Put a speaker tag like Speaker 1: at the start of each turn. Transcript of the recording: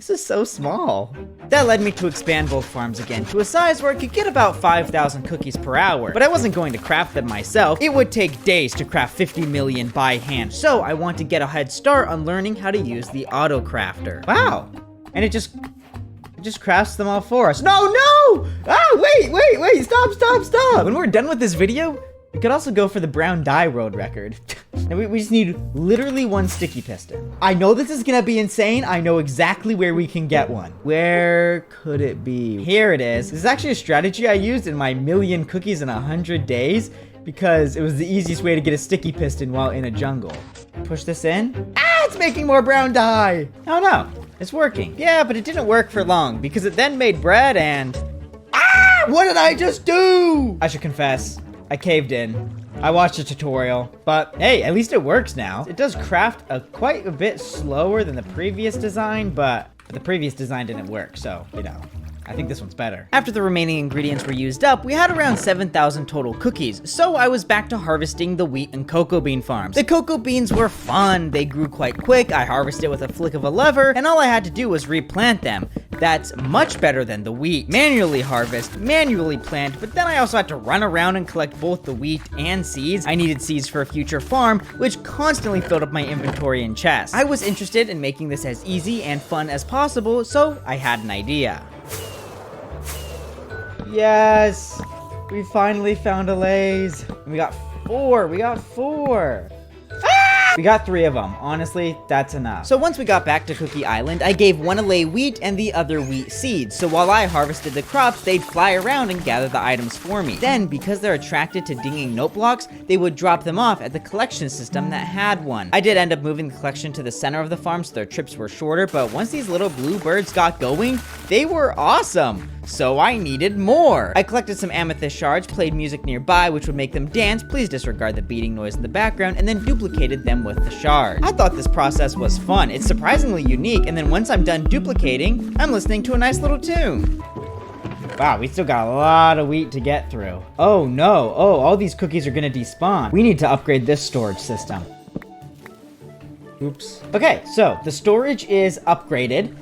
Speaker 1: This is so small. That led me to expand both farms again to a size where I could get about 5,000 cookies per hour. But I wasn't going to craft them myself. It would take days to craft 50 million by hand. So I want to get a head start on learning how to use the auto crafter. Wow. And it just crafts them all for us. No! Ah, wait, stop. When we're done with this video, we could also go for the brown dye road record. And we just need literally one sticky piston. I know this is gonna be insane. I know exactly where we can get one. Where could it be? Here it is. This is actually a strategy I used in my million cookies in 100 days because it was the easiest way to get a sticky piston while in a jungle. Push this in. Ah, it's making more brown dye. Oh no, it's working. Yeah, but it didn't work for long because it then made bread and... Ah, what did I just do? I should confess, I caved in. I watched a tutorial, but hey, at least it works now. It does craft quite a bit slower than the previous design, but the previous design didn't work, so, you know, I think this one's better. After the remaining ingredients were used up, we had around 7,000 total cookies, so I was back to harvesting the wheat and cocoa bean farms. The cocoa beans were fun, they grew quite quick, I harvested with a flick of a lever, and all I had to do was replant them. That's much better than the wheat. Manually harvest, manually plant, but then I also had to run around and collect both the wheat and seeds. I needed seeds for a future farm, which constantly filled up my inventory and chest. I was interested in making this as easy and fun as possible, so I had an idea. Yes! We finally found a Lay's. And we got four. We got 3 of them. Honestly, that's enough. So once we got back to Cookie Island, I gave one a Lay wheat and the other wheat seeds. So while I harvested the crops, they'd fly around and gather the items for me. Then, because they're attracted to dinging note blocks, they would drop them off at the collection system that had one. I did end up moving the collection to the center of the farm so their trips were shorter, but once these little blue birds got going, they were awesome. So I needed more. I collected some amethyst shards, played music nearby which would make them dance, please disregard the beating noise in the background, and then duplicated them with the shard. I thought this process was fun. It's surprisingly unique, and then once I'm done duplicating, I'm listening to a nice little tune. Wow, we still got a lot of wheat to get through. Oh no, all these cookies are gonna despawn. We need to upgrade this storage system. Oops. Okay, so the storage is upgraded.